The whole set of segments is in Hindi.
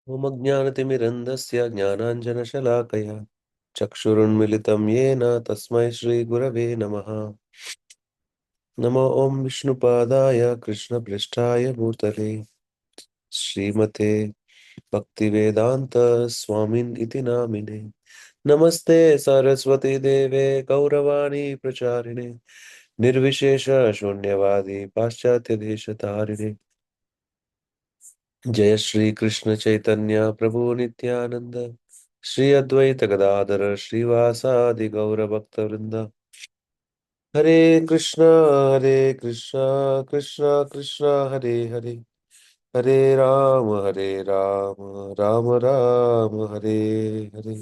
ॐ अज्ञानतिमिरन्धस्य ज्ञानाञ्जनशलाकया चक्षुरुन्मिलितं येन तस्मै श्रीगुरवे नमः। नमो ॐ विष्णुपादाय कृष्णपृष्ठाय भूतले श्रीमते भक्तिवेदान्त स्वामिन् इति नामिने। नमस्ते सरस्वती देवे गौरवाणी प्रचारिणे निर्विशेष शून्यवादी पाश्चात्य देशतारिणे। जय श्री कृष्ण चैतन्य प्रभु नित्यानंद श्री अद्वैत गदाधर श्रीवासादि गौर भक्त वृंद। हरे कृष्णा कृष्णा कृष्णा हरे हरे, हरे राम राम राम हरे हरे।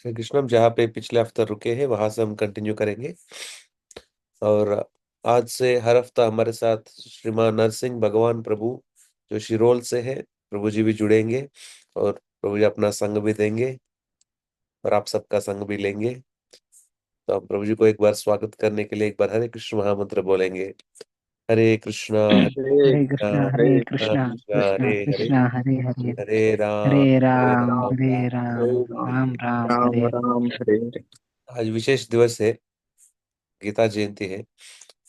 हरे कृष्ण। हम जहाँ पे पिछले हफ्ते रुके हैं वहां से हम कंटिन्यू करेंगे। और आज से हर हफ्ता हमारे साथ श्रीमान नरसिंह भगवान प्रभु जो शिरोल से है, प्रभु जी भी जुड़ेंगे और प्रभु जी अपना संग भी देंगे और आप सबका संग भी लेंगे। तो हम प्रभु जी को एक बार स्वागत करने के लिए एक बार हरे कृष्ण महामंत्र बोलेंगे। हरे कृष्णा हरे कृष्णा हरे कृष्णा कृष्णा कृष्णा कृष्णा हरे हरे, कृष्णा हरे हरे हरे हरे राम राम राम राम राम हरे हरे। राम हरे हरे। आज विशेष दिवस है, गीता जयंती है।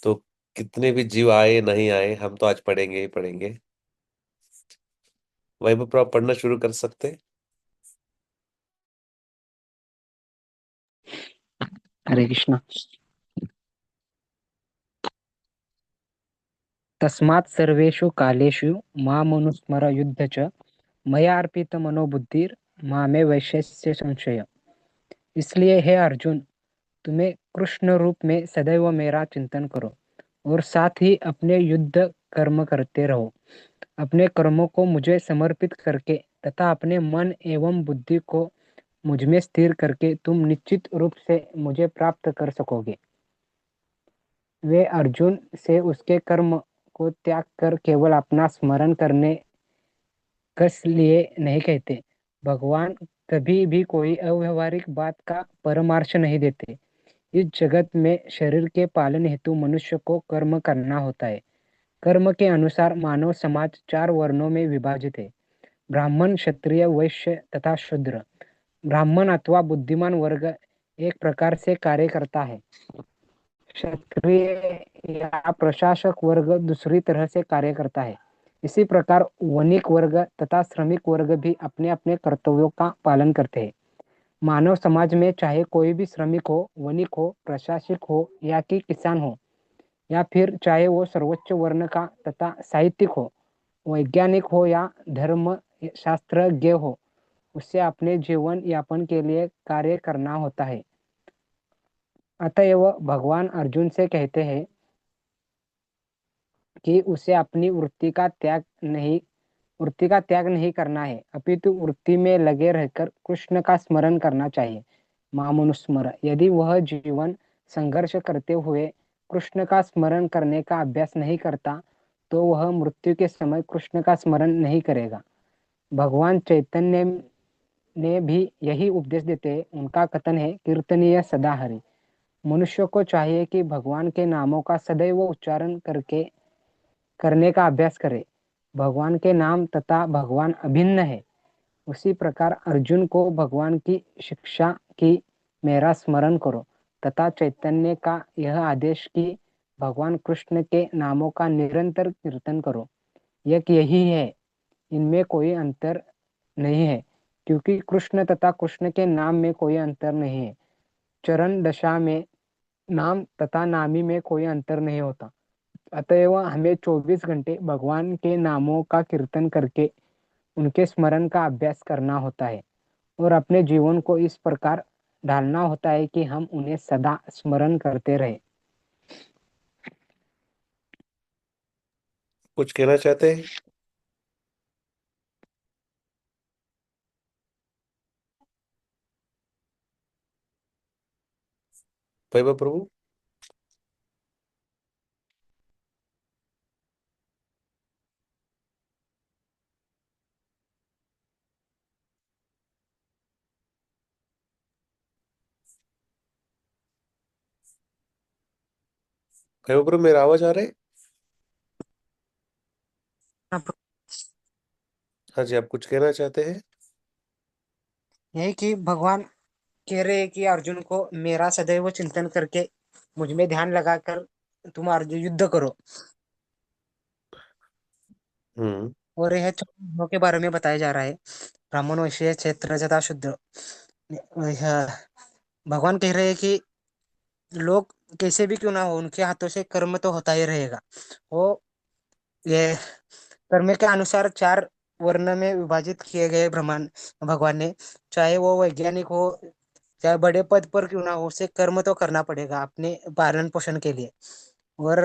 तो कितने भी जीव आए नहीं आए, हम तो आज पढ़ेंगे ही पढ़ेंगे। वैभव प्रभु पढ़ना शुरू कर सकते हैं? हरे कृष्णा। तस्मात् सर्वेषु कालेषु मामनुस्मर युद्ध च मया अर्पित मनोबुद्धिर मामे वैश्यस्य संशय। इसलिए हे अर्जुन, तुम्हें कृष्ण रूप में सदैव मेरा चिंतन करो और साथ ही अपने युद्ध कर्म करते रहो। अपने कर्मों को मुझे समर्पित करके तथा अपने मन एवं बुद्धि को मुझ में स्थिर करके तुम निश्चित रूप से मुझे प्राप्त कर सकोगे। वे अर्जुन से उसके कर्म को त्याग कर केवल अपना स्मरण करने कस लिए नहीं कहते। भगवान कभी भी कोई अव्यवहारिक बात का परमार्थ नहीं देते। इस जगत में शरीर के पालन हेतु मनुष्य को कर्म करना होता है। कर्म के अनुसार मानव समाज 4 वर्णों में विभाजित है: ब्राह्मण, क्षत्रिय, वैश्य तथा शूद्र। ब्राह्मण अथवा बुद्धिमान वर्ग एक प्रकार से कार्य करता है। क्षत्रिय या प्रशासक वर्ग दूसरी तरह से कार्य करता है। इसी प्रकार वणिक वर्ग तथा श्रमिक वर्ग भी अपने अपने कर्तव्यों का पालन करते हैं। मानव समाज में चाहे कोई भी श्रमिक हो, वणिक हो, प्रशासक हो या कि किसान हो, या फिर चाहे वो सर्वोच्च वर्ण का तथा साहित्यिक हो, वैज्ञानिक हो या धर्म शास्त्रज्ञ हो, उसे अपने जीवन यापन के लिए कार्य करना होता है। अतएव भगवान अर्जुन से कहते हैं कि उसे अपनी वृत्ति का त्याग नहीं करना है, अपितु वृत्ति में लगे रहकर कृष्ण का स्मरण करना चाहिए। मामनुस्मर, यदि वह जीवन संघर्ष करते हुए कृष्ण का स्मरण करने का अभ्यास नहीं करता तो वह मृत्यु के समय कृष्ण का स्मरण नहीं करेगा। भगवान चैतन्य ने भी यही उपदेश देते हैं। उनका कथन है, कीर्तनीय सदा हरि। मनुष्य को चाहिए कि भगवान के नामों का सदैव उच्चारण करके करने का अभ्यास करे। भगवान के नाम तथा भगवान अभिन्न है। उसी प्रकार अर्जुन को भगवान की शिक्षा की, मेरा स्मरण करो, तथा चैतन्य का यह आदेश कि भगवान कृष्ण के नामों का निरंतर कीर्तन करो, यही है, इनमें कोई अंतर नहीं है, क्योंकि कृष्ण तथा कृष्ण के नाम में कोई अंतर नहीं है। चरण दशा में नाम तथा नामी में कोई अंतर नहीं होता। अतएव हमें 24 घंटे भगवान के नामों का कीर्तन करके उनके स्मरण का अभ्यास करना होता है और अपने जीवन को इस प्रकार ढालना होता है कि हम उन्हें सदा स्मरण करते रहे। कुछ कहना चाहते हैं? वैभव प्रभु। वैभव प्रभु, मेरा आवाज आ रहा है? हाँ, हाँ जी, आप कुछ कहना चाहते हैं? यही कि भगवान कह रहे हैं कि अर्जुन को मेरा सदैव चिंतन करके मुझ में ध्यान लगाकर तुम अर्जुन युद्ध करो। हम्म। और यह चौदह के बारे में बताया जा रहा है। ब्राह्मण वैश्य क्षेत्र तथा शूद्र। यह भगवान कह रहे हैं कि लोग कैसे भी क्यों ना हो, उनके हाथों से कर्म तो होता ही रहेगा। वो ये कर्म के अनुसार चार वर्ण में विभाजित किए गए ब्रह्मांड भगवान ने। चाहे वो वैज्ञानिक हो, चाहे बड़े पद पर क्यों ना हो, उसे कर्म तो करना पड़ेगा अपने पालन पोषण के लिए। और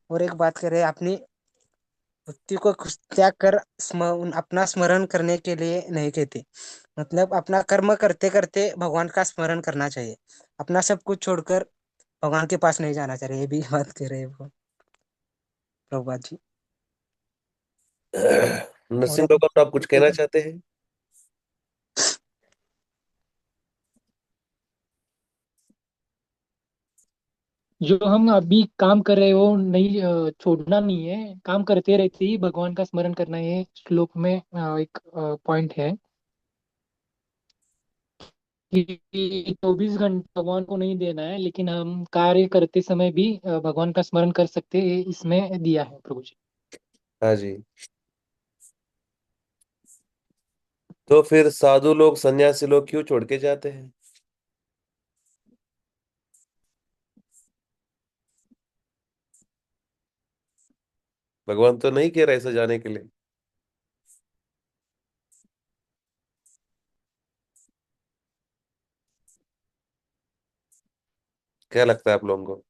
और एक बात करें, अपनी बुद्धि को कुछ त्याग कर अपना स्मरण करने के लिए नहीं कहते। मतलब अपना कर्म करते करते भगवान का स्मरण करना चाहिए। अपना सब कुछ छोड़कर भगवान के पास नहीं जाना चाहिए, ये भी बात कह रहे हैं वो प्रभुपाद जी। और नरसिंह भगवान, आप कुछ कहना चाहते हैं? जो हम अभी काम कर रहे हो नहीं, छोड़ना नहीं है, काम करते रहते ही भगवान का स्मरण करना है। श्लोक में एक पॉइंट है कि 24 घंटे भगवान को नहीं देना है, लेकिन हम कार्य करते समय भी भगवान का स्मरण कर सकते हैं, इसमें दिया है प्रभु जी। हाँ जी। तो फिर साधु लोग, सन्यासी लोग क्यों छोड़ के जाते हैं? भगवान तो नहीं कह रहा ऐसा जाने के लिए। क्या लगता है आप लोगों को?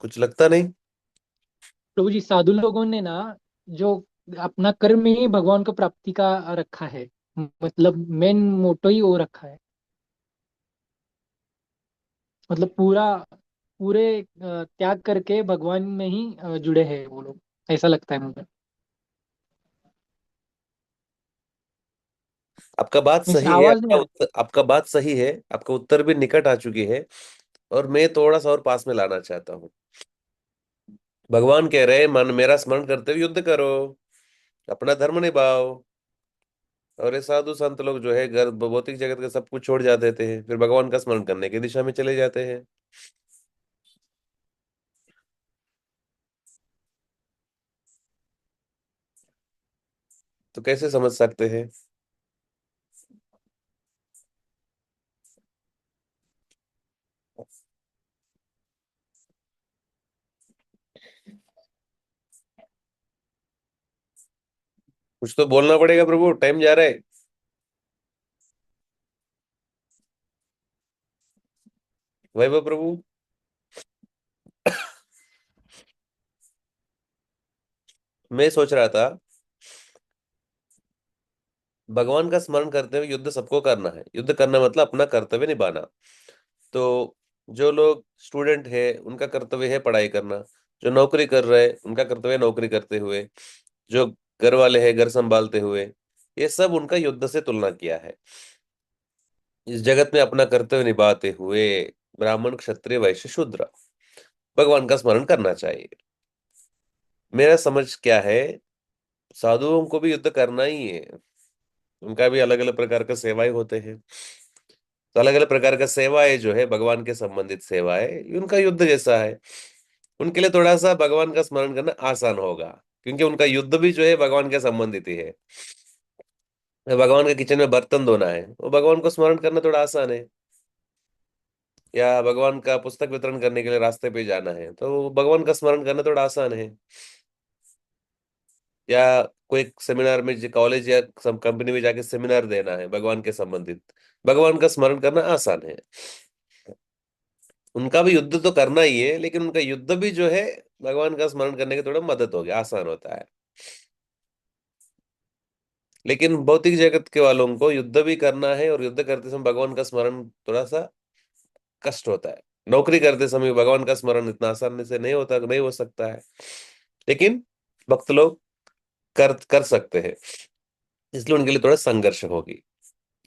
कुछ लगता नहीं? प्रभु जी, साधु लोगों ने ना, जो अपना कर्म में ही भगवान को प्राप्ति का रखा है, मतलब मेन मोटो ही वो रखा है। मतलब पूरे त्याग करके भगवान में ही जुड़े हैं वो लोग, ऐसा लगता है मुझे। आपका बात मीन्स सही है, आवाज नहीं आ रही। आपका बात सही है, आपका उत्तर भी निकट आ चुकी है। और मैं थोड़ा सा और पास में लाना चाहता हूँ। भगवान कह रहे हैं, मन मेरा स्मरण करते हुए युद्ध करो, अपना धर्म निभाओ। और ये साधु संत लोग जो है घर भौतिक जगत का सब कुछ छोड़ जा देते हैं, फिर भगवान का स्मरण करने की दिशा में चले जाते हैं। तो कैसे समझ सकते हैं? कुछ तो बोलना पड़ेगा प्रभु, टाइम जा रहा है। वैभव प्रभु। मैं सोच रहा था, भगवान का स्मरण करते हुए युद्ध सबको करना है। युद्ध करना मतलब अपना कर्तव्य निभाना। तो जो लोग स्टूडेंट है उनका कर्तव्य है पढ़ाई करना। जो नौकरी कर रहे हैं उनका कर्तव्य है नौकरी करते हुए। जो घर वाले हैं घर संभालते हुए, ये सब उनका युद्ध से तुलना किया है। इस जगत में अपना कर्तव्य निभाते हुए ब्राह्मण क्षत्रिय वैश्य शूद्र भगवान का स्मरण करना चाहिए। मेरा समझ क्या है, साधुओं को भी युद्ध करना ही है। उनका भी अलग अलग प्रकार का सेवाएं होते हैं। तो अलग अलग प्रकार का सेवाएं जो है भगवान के संबंधित सेवाएं, ये उनका युद्ध जैसा है। उनके लिए थोड़ा सा भगवान का स्मरण करना आसान होगा, क्योंकि उनका युद्ध भी जो है भगवान के संबंधित ही है। भगवान के किचन में बर्तन धोना है, वो भगवान को स्मरण करना थोड़ा आसान है। या भगवान का पुस्तक वितरण करने के लिए रास्ते पे जाना है, तो भगवान का स्मरण करना थोड़ा आसान है। या कोई सेमिनार में, कॉलेज या सब कंपनी में जाके सेमिनार देना है भगवान के संबंधित, भगवान का स्मरण करना आसान है। उनका भी युद्ध तो करना ही है, लेकिन उनका युद्ध भी जो है भगवान का स्मरण करने के थोड़ा मदद हो गया, आसान होता है। लेकिन भौतिक जगत के वालों को युद्ध भी करना है, और युद्ध करते समय भगवान का स्मरण थोड़ा सा कष्ट होता है। नौकरी करते समय भगवान का स्मरण इतना आसानी से नहीं होता, नहीं हो सकता है। लेकिन भक्त लोग कर कर सकते हैं, इसलिए उनके लिए थोड़ा संघर्ष होगी।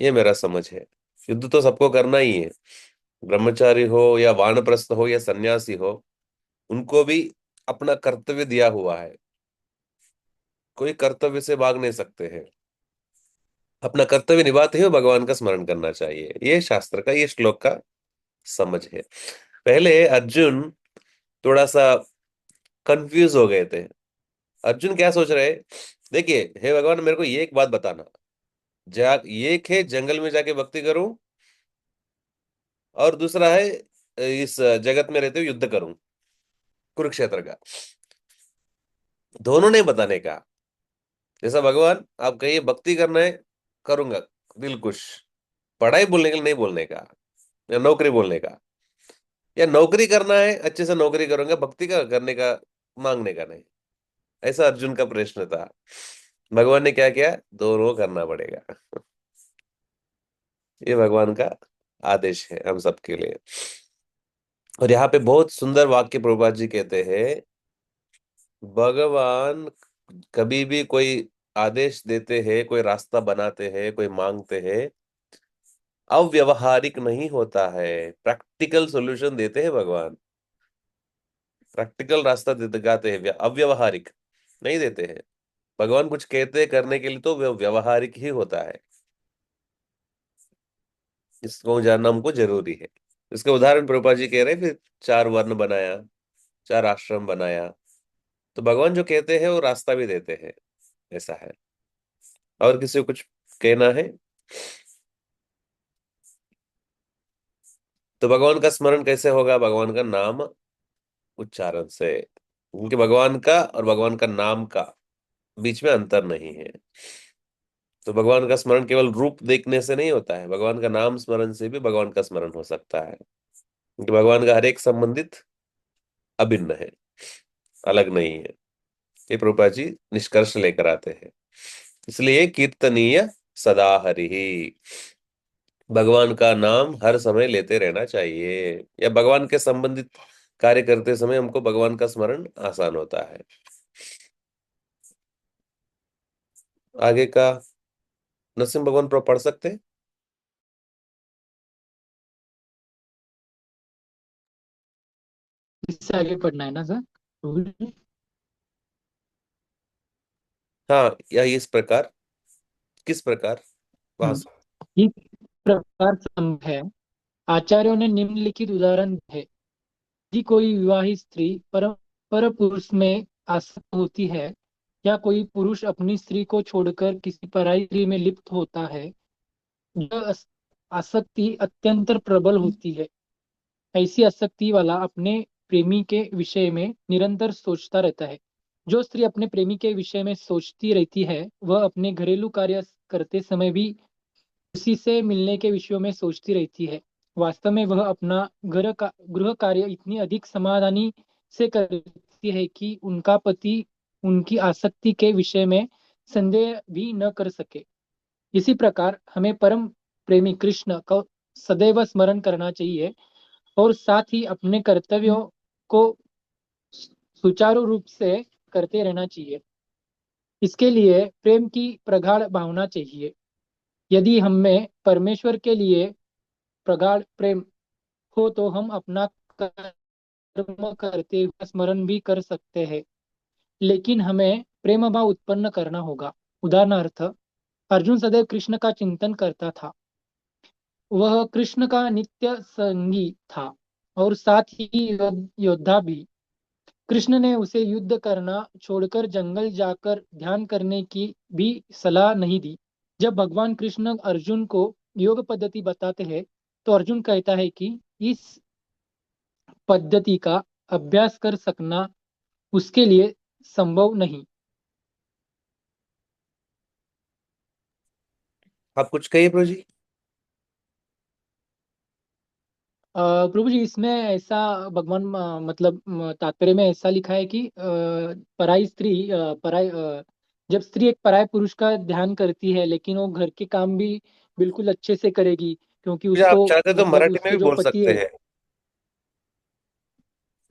ये मेरा समझ है। युद्ध तो सबको करना ही है, ब्रह्मचारी हो या वानप्रस्थ हो या सन्यासी हो, उनको भी अपना कर्तव्य दिया हुआ है। कोई कर्तव्य से भाग नहीं सकते हैं। अपना कर्तव्य निभाते हुए भगवान का स्मरण करना चाहिए, ये शास्त्र का, ये श्लोक का समझ है। पहले अर्जुन थोड़ा सा कंफ्यूज हो गए थे। अर्जुन क्या सोच रहे, देखिए हे भगवान, मेरे को ये एक बात बताना, जा एक है जंगल में जाके भक्ति करूं, और दूसरा है इस जगत में रहते हुए युद्ध करूं, कुरुक्षेत्र का। दोनों ने बताने का, जैसा भगवान आप कहिए भक्ति करना है, करूंगा दिल खुश, पढ़ाई बोलने के लिए नहीं बोलने का, या नौकरी बोलने का, या नौकरी करना है अच्छे से नौकरी करूंगा, भक्ति का करने का मांगने का नहीं। ऐसा अर्जुन का प्रश्न था। भगवान ने क्या किया, दोनों करना पड़ेगा। ये भगवान का आदेश है हम सबके लिए। और यहाँ पे बहुत सुंदर वाक्य प्रभुपाद जी कहते हैं, भगवान कभी भी कोई आदेश देते हैं, कोई रास्ता बनाते हैं, कोई मांगते हैं, अव्यवहारिक नहीं होता है, प्रैक्टिकल सॉल्यूशन देते हैं भगवान। प्रैक्टिकल रास्ता दिखाते हैं, अव्यवहारिक नहीं देते हैं। भगवान कुछ कहते हैं करने के लिए तो व्यवहारिक ही होता है। इसको जानना हमको जरूरी है। इसके उदाहरण प्रभुपाद जी कह रहे हैं, फिर 4 वर्ण बनाया, 4 आश्रम बनाया, तो भगवान जो कहते हैं वो रास्ता भी देते हैं, ऐसा है। और किसी को कुछ कहना है तो भगवान का स्मरण कैसे होगा, भगवान का नाम उच्चारण से। क्योंकि भगवान का और भगवान का नाम का बीच में अंतर नहीं है। तो भगवान का स्मरण केवल रूप देखने से नहीं होता है, भगवान का नाम स्मरण से भी भगवान का स्मरण हो सकता है। क्योंकि भगवान का हर एक संबंधित अभिन्न है, अलग नहीं है। ये प्रभुपाद जी निष्कर्ष लेकर आते हैं। इसलिए कीर्तनीय सदा हरि, भगवान का नाम हर समय लेते रहना चाहिए, या भगवान के संबंधित कार्य करते समय हमको भगवान का स्मरण आसान होता है। आगे का नरसिंह भगवान पर पढ़ सकते हैं। इससे आगे पढ़ना है ना सर? हाँ, या इस प्रकार, किस प्रकार, वहां हम्म, से। इस प्रकार संभव है। आचार्यों ने निम्नलिखित उदाहरण दिए हैं। यदि कोई विवाहित स्त्री पर पुरुष में आसक्त होती है, या कोई पुरुष अपनी स्त्री को छोड़कर किसी पराई स्त्री में लिप्त होता है, यह आसक्ति अत्यंत प्रबल होती है। ऐसी आसक्ति वाला अपने प्रेमी के विषय में निरंतर सोचता रहता है। जो स्त्री अपने प्रेमी के विषय में सोचती रहती है, वह अपने घरेलू कार्य करते समय भी उसी से मिलने के विषयों में सोचती रहती है। वास्तव में वह अपना गृह कार्य इतनी अधिक समाधानी से करती है कि उनका पति उनकी आसक्ति के विषय में संदेह भी न कर सके। इसी प्रकार हमें परम प्रेमी कृष्ण का सदैव स्मरण करना चाहिए, और साथ ही अपने कर्तव्यों को सुचारू रूप से करते रहना चाहिए। इसके लिए प्रेम की प्रगाढ़ भावना चाहिए। यदि हम में परमेश्वर के लिए प्रगाढ़ प्रेम हो तो हम अपना कर्म करते हुए स्मरण भी कर सकते हैं। लेकिन हमें प्रेम भाव उत्पन्न करना होगा। उदाहरणार्थ, अर्जुन सदैव कृष्ण का चिंतन करता था। वह कृष्ण का नित्य संगी था, और साथ ही योद्धा भी। कृष्ण ने उसे युद्ध करना छोड़कर जंगल जाकर ध्यान करने की भी सलाह नहीं दी। जब भगवान कृष्ण अर्जुन को योग पद्धति बताते हैं, तो अर्जुन कहता है कि इस पद्धति का अभ्यास कर सकना उसके लिए संभव नहीं। आप कुछ कहिए प्रभु जी। प्रभु जी, इसमें ऐसा भगवान मतलब तात्पर्य में ऐसा लिखा है कि पराई स्त्री जब स्त्री एक पराय पुरुष का ध्यान करती है, लेकिन वो घर के काम भी बिल्कुल अच्छे से करेगी, क्योंकि जी, आप उसको चाहते तो मतलब मराठी में उसके भी जो बोल पति सकते है।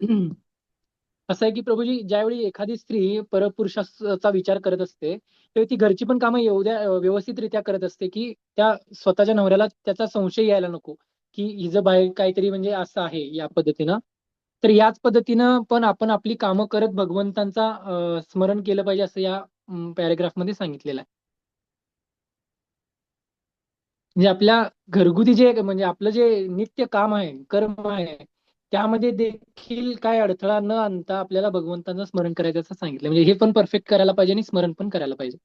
हैं। असं आहे की प्रभूजी, ज्यावेळी एखादी स्त्री परपुरुषाचा विचार करत असते तेव्हा ती घरची पण कामं एवढ्या व्यवस्थितरित्या करत असते की त्या स्वतःच्या नवऱ्याला त्याचा संशय यायला नको की हिचं बाहेर काहीतरी म्हणजे असं आहे या पद्धतीनं. तर याच पद्धतीनं पण आपण आपली कामं करत भगवंतांचा स्मरण केलं पाहिजे असं या पॅरेग्राफ मध्ये सांगितलेलं आहे. म्हणजे आपल्या घरगुती जे म्हणजे आपलं जे नित्य काम आहे, कर्म आहे, त्यामध्ये देखील काय अडथळा न आणता आपल्याला भगवंतांचं स्मरण करायचं असं सांगितलं. म्हणजे हे पण परफेक्ट करायला पाहिजे आणि स्मरण पण करायला पाहिजे.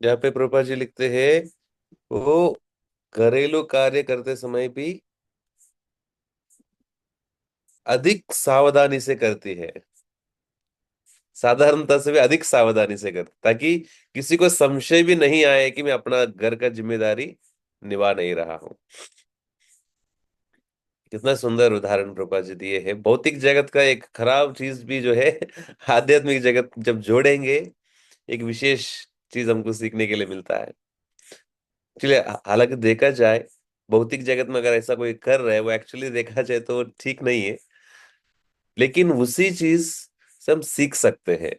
जहाँ पे प्रभुपाद जी लिखते हैं, वो घरेलू कार्य करते समय भी अधिक सावधानी से करती है। साधारणता से भी अधिक सावधानी से करती, ताकि किसी को संशय भी नहीं आए कि मैं अपना घर का जिम्मेदारी निभा नहीं रहा हूँ। कितना सुंदर उदाहरण प्रभुपाद जी दिए हैं। भौतिक जगत का एक खराब चीज भी जो है, आध्यात्मिक जगत जब जोड़ेंगे, एक विशेष चीज हमको सीखने के लिए मिलता है। चलिए, हालांकि देखा जाए, भौतिक जगत में अगर ऐसा कोई कर रहा है, वो एक्चुअली देखा जाए तो ठीक नहीं है, लेकिन उसी चीज से हम सीख सकते हैं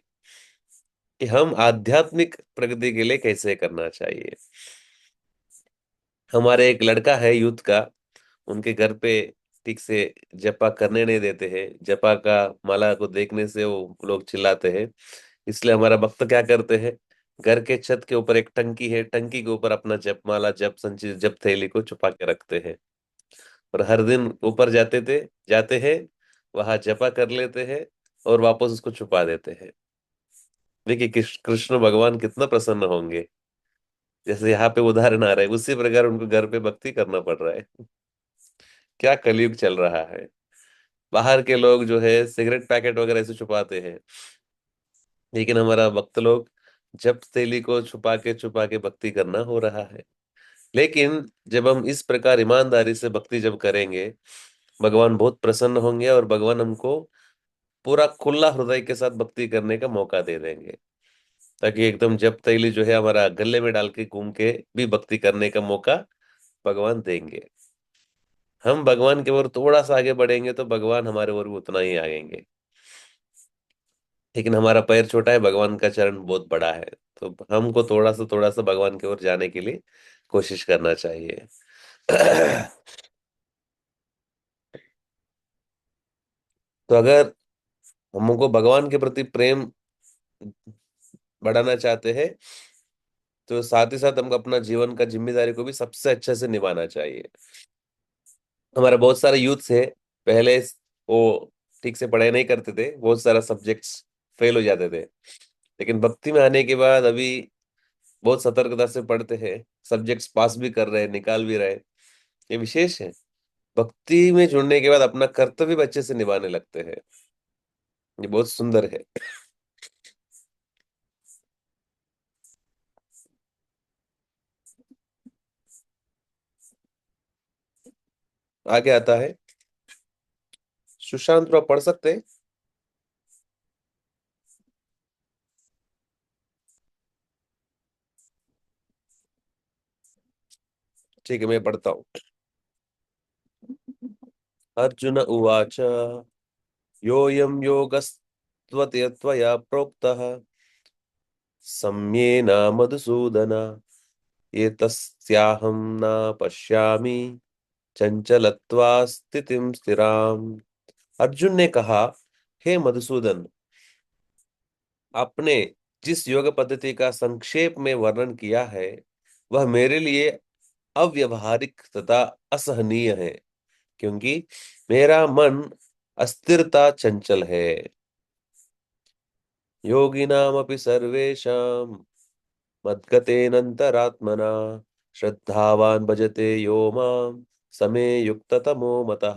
कि हम आध्यात्मिक प्रगति के लिए कैसे करना चाहिए। हमारे एक लड़का है यूथ का, उनके घर पे ठीक से जपा करने नहीं देते हैं। जपा का माला को देखने से वो लोग चिल्लाते हैं। इसलिए हमारा भक्त क्या करते हैं, घर के छत के ऊपर एक टंकी है, टंकी के ऊपर अपना जप माला, जप संचित, जप थैली को छुपा के रखते हैं। और हर दिन ऊपर जाते हैं, वहां जपा कर लेते हैं और वापस उसको छुपा देते हैं। देखिए कृष्ण भगवान कितना प्रसन्न होंगे। जैसे यहाँ पे उदाहरण आ रहा है, उसी प्रकार उनको घर पे भक्ति करना पड़ रहा है। क्या कलयुग चल रहा है। बाहर के लोग जो है सिगरेट पैकेट वगैरह ऐसे छुपाते हैं, लेकिन हमारा भक्त लोग जप तेली को छुपा के भक्ति करना हो रहा है। लेकिन जब हम इस प्रकार ईमानदारी से भक्ति जब करेंगे, भगवान बहुत प्रसन्न होंगे और भगवान हमको पूरा खुला हृदय के साथ भक्ति करने का मौका दे देंगे, ताकि एकदम जप तैली जो है हमारा गले में डाल के घूम के भी भक्ति करने का मौका भगवान देंगे। हम भगवान की ओर थोड़ा सा आगे बढ़ेंगे तो भगवान हमारे ओर भी उतना ही आएंगे। लेकिन हमारा पैर छोटा है, भगवान का चरण बहुत बड़ा है, तो हमको थोड़ा सा भगवान की ओर जाने के लिए कोशिश करना चाहिए। तो अगर हमको भगवान के प्रति प्रेम बढ़ाना चाहते हैं, तो साथ ही साथ हमको अपना जीवन का जिम्मेदारी को भी सबसे अच्छे से निभाना चाहिए। हमारे बहुत सारे यूथ्स है, पहले वो ठीक से पढ़ाई नहीं करते थे, बहुत सारा सब्जेक्ट्स फेल हो जाते थे, लेकिन भक्ति में आने के बाद अभी बहुत सतर्कता से पढ़ते हैं, सब्जेक्ट्स पास भी कर रहे हैं, निकाल भी रहे हैं। ये विशेष है। भक्ति में जुड़ने के बाद अपना कर्तव्य भी अच्छे से निभाने लगते हैं। ये बहुत सुंदर है। आगे आता है, सुशांत थोड़ा पढ़ सकते हैं? ठीक है, मैं पढ़ता हूँ। अर्जुन उवाच योऽयं योगस्त्वया प्रोक्तः सम्येन मधुसूदन, एतस्याहं न पश्यामि चंचलत्वा स्थितिं स्थिराम। अर्जुन ने कहा, हे मधुसूदन, आपने जिस योग पद्धति का संक्षेप में वर्णन किया है, वह मेरे लिए अव्यवहारिक तथा असहनीय है, क्योंकि मेरा मन अस्थिरता चंचल है। योगिनामपि सर्वेषां मद्गतेनन्तरात्मना श्रद्धावान् भजते यो मां समे युक्ततमो मतः।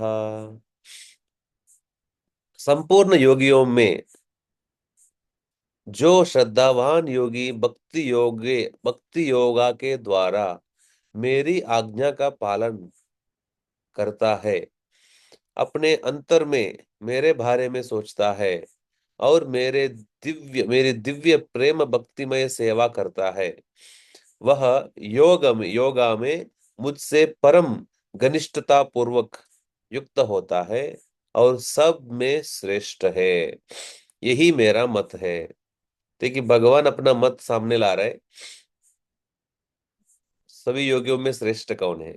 संपूर्ण योगियों में जो श्रद्धावान योगी भक्ति योगा के द्वारा मेरी आज्ञा का पालन करता है, अपने अंतर में मेरे बारे में सोचता है और मेरी दिव्य प्रेम भक्तिमय सेवा करता है, वह योगा में मुझसे परम घनिष्ठता पूर्वक युक्त होता है और सब में श्रेष्ठ है। यही मेरा मत है। देखिए, भगवान अपना मत सामने ला रहे। सभी योगियों में श्रेष्ठ कौन है?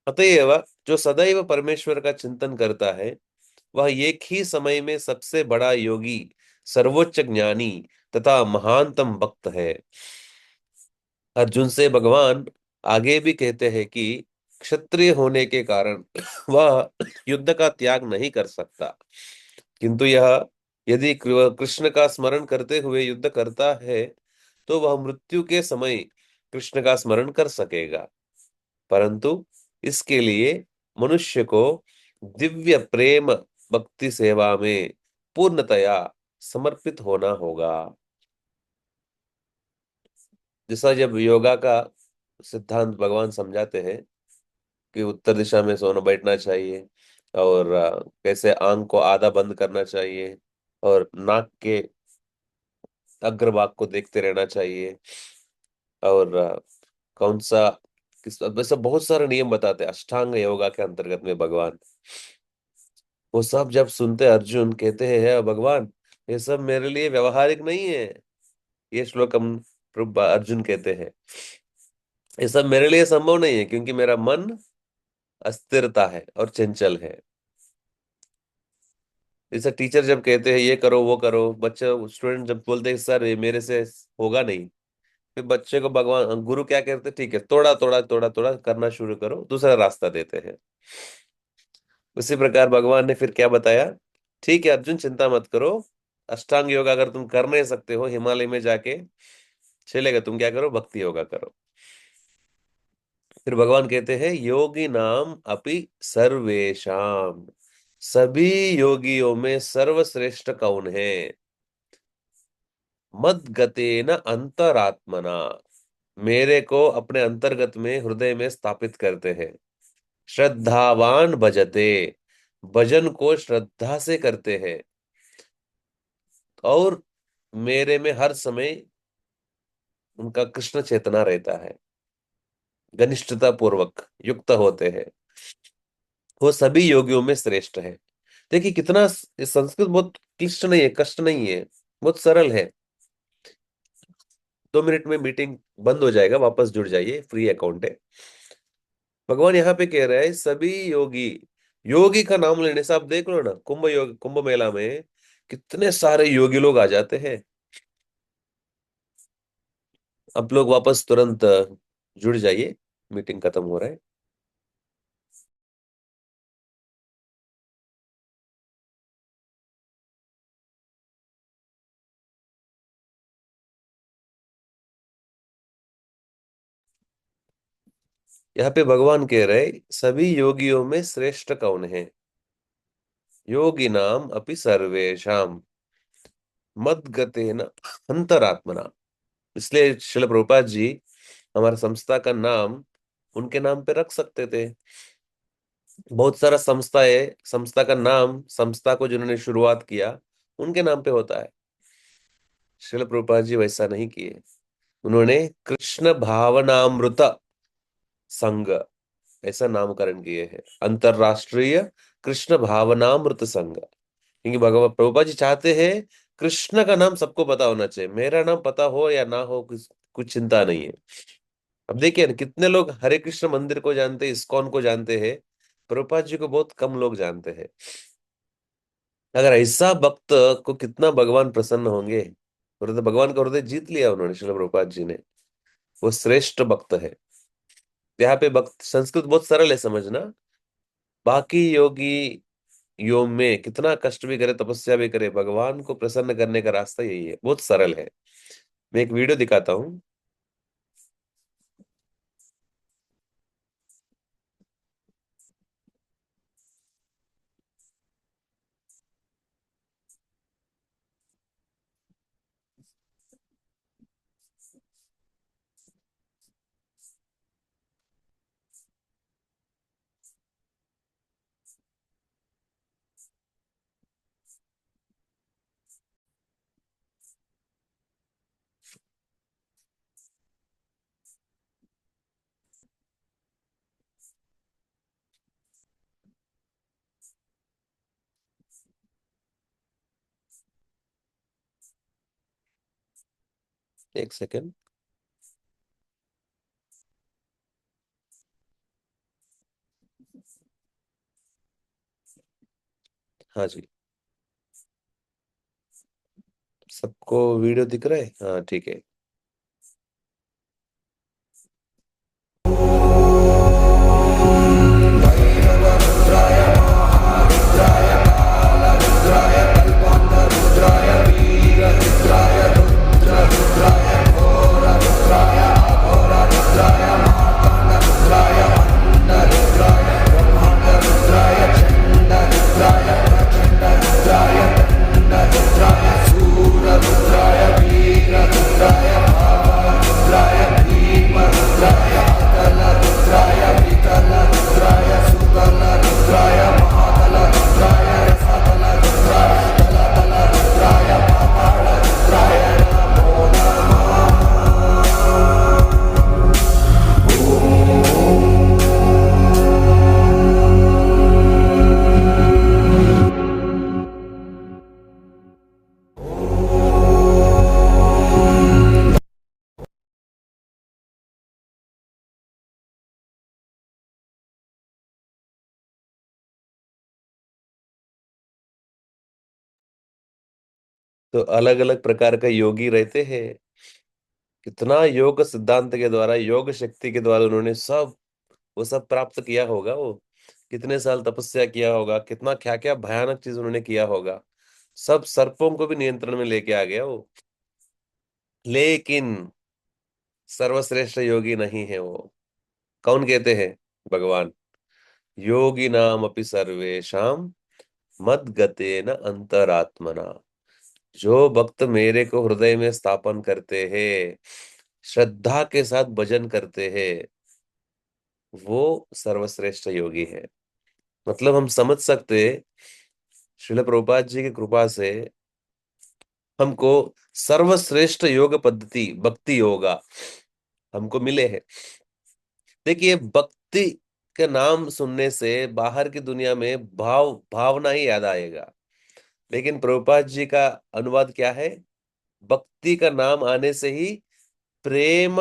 अतएव जो सदैव परमेश्वर का चिंतन करता है, वह एक ही समय में सबसे बड़ा योगी, सर्वोच्च ज्ञानी तथा महानतम भक्त है। अर्जुन से भगवान आगे भी कहते हैं कि क्षत्रिय होने के कारण वह युद्ध का त्याग नहीं कर सकता, किंतु यह यदि कृष्ण का स्मरण करते हुए युद्ध करता है, तो वह मृत्यु के समय कृष्ण का स्मरण कर सकेगा। परंतु इसके लिए मनुष्य को दिव्य प्रेम भक्ति सेवा में पूर्णतया समर्पित होना होगा। जैसा जब योगा का सिद्धांत भगवान समझाते हैं कि उत्तर दिशा में सोना बैठना चाहिए, और कैसे आंख को आधा बंद करना चाहिए, और नाक के अग्रभाग को देखते रहना चाहिए, और कौन सा किस वैसे बहुत सारे नियम बताते हैं अष्टांग योगा के अंतर्गत में भगवान। वो सब जब सुनते अर्जुन कहते हैं, "हे भगवान, ये सब मेरे लिए व्यवहारिक नहीं है।" ये श्लोक हम प्रभु अर्जुन कहते हैं, ये सब मेरे लिए संभव नहीं है, क्योंकि मेरा मन अस्थिरता है और चंचल है। जैसे टीचर जब कहते हैं ये करो वो करो, बच्चे स्टूडेंट जब बोलते हैं सर ये मेरे से होगा नहीं, फिर बच्चे को भगवान गुरु क्या कहते हैं, ठीक है थोड़ा थोड़ा थोड़ा थोड़ा करना शुरू करो, दूसरा रास्ता देते हैं। उसी प्रकार भगवान ने फिर क्या बताया, ठीक है अर्जुन चिंता मत करो, अष्टांग योगा अगर तुम कर नहीं सकते हो हिमालय में जाके चलेगा, तुम क्या करो भक्ति योगा करो। फिर भगवान कहते हैं योगी नाम अपि सर्वेशाम, सभी योगियों में सर्वश्रेष्ठ कौन है? मद गतेन अंतरात्मना, मेरे को अपने अंतर्गत में हृदय में स्थापित करते हैं। श्रद्धावान भजते, भजन को श्रद्धा से करते हैं, और मेरे में हर समय उनका कृष्ण चेतना रहता है, घनिष्ठता पूर्वक युक्त होते हैं, वो सभी योगियों में श्रेष्ठ है। देखिए कितना संस्कृत बहुत क्लिष्ट नहीं है, कष्ट नहीं है, बहुत सरल है। 2 मिनट में मीटिंग बंद हो जाएगा, वापस जुड़ जाइए, फ्री अकाउंट है। भगवान यहाँ पे कह रहे हैं सभी योगी, योगी का नाम लेने से आप देख लो ना, कुंभ मेला में कितने सारे योगी लोग आ जाते हैं। आप लोग वापस तुरंत जुड़ जाइए, मीटिंग खत्म हो रहा है। यहाँ पे भगवान कह रहे सभी योगियों में श्रेष्ठ कौन है? योगी नाम अपि सर्वेशाम मद गतेन अंतरात्मना। इसलिए श्रील प्रभुपाद जी हमारे संस्था का नाम उनके नाम पे रख सकते थे। बहुत सारा संस्था है, संस्था का नाम संस्था को जिन्होंने शुरुआत किया उनके नाम पे होता है। श्रील प्रभुपाद जी वैसा नहीं किए, उन्होंने कृष्ण भावनामृत संघ ऐसा नामकरण किए हैं, अंतरराष्ट्रीय कृष्ण भावनामृत संघ। क्योंकि भगवान प्रभुपाद जी चाहते हैं कृष्ण का नाम सबको पता होना चाहिए, मेरा नाम पता हो या ना हो कुछ चिंता नहीं है। अब देखिए ना कितने लोग हरे कृष्ण मंदिर को जानते हैं, इस्कॉन को जानते हैं, प्रभुपाद जी को बहुत कम लोग जानते हैं। अगर ऐसा भक्त को कितना भगवान प्रसन्न होंगे। भगवान का हृदय जीत लिया उन्होंने, श्रील प्रभुपाद जी ने। वो श्रेष्ठ भक्त है। यहाँ पे भक्त संस्कृत बहुत सरल है समझना। बाकी योगी योग में कितना कष्ट भी करे, तपस्या भी करे, भगवान को प्रसन्न करने का रास्ता यही है, बहुत सरल है। मैं एक वीडियो दिखाता हूँ। एक सेकंड। हाँ जी, सबको वीडियो दिख रहा है? हाँ ठीक है। तो अलग अलग प्रकार का योगी रहते हैं। कितना योग सिद्धांत के द्वारा, योग शक्ति के द्वारा उन्होंने सब वो सब प्राप्त किया होगा। वो कितने साल तपस्या किया होगा, कितना क्या क्या भयानक चीज उन्होंने किया होगा। सब सर्पों को भी नियंत्रण में लेके आ गया वो। लेकिन सर्वश्रेष्ठ योगी नहीं है वो। कौन कहते हैं? भगवान। योगी नाम अपि सर्वेशम मद गते न अंतरात्मना। जो भक्त मेरे को हृदय में स्थापन करते हैं, श्रद्धा के साथ भजन करते हैं, वो सर्वश्रेष्ठ योगी है। मतलब हम समझ सकते हैं, श्रील प्रभुपाद जी की कृपा से हमको सर्वश्रेष्ठ योग पद्धति भक्ति योगा हमको मिले हैं। देखिए, भक्ति के नाम सुनने से बाहर की दुनिया में भावना ही याद आएगा। लेकिन प्रभुपाद जी का अनुवाद क्या है? भक्ति का नाम आने से ही प्रेम,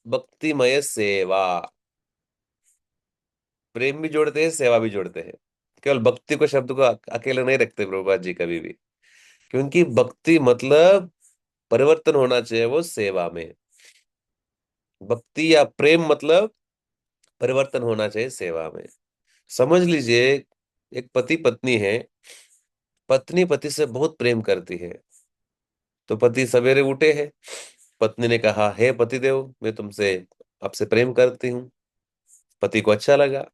भक्तिमय सेवा। प्रेम भी जोड़ते हैं, सेवा भी जोड़ते हैं। केवल भक्ति को शब्द को अकेले नहीं रखते प्रभुपाद जी कभी भी। क्योंकि भक्ति मतलब परिवर्तन होना चाहिए वो सेवा में। भक्ति या प्रेम मतलब परिवर्तन होना चाहिए सेवा में। समझ लीजिए, एक पति पत्नी है। पत्नी पति से बहुत प्रेम करती है। तो पति सवेरे उठे हैं, पत्नी ने कहा, हे पतिदेव, मैं तुमसे आपसे प्रेम करती हूँ। पति को अच्छा लगा,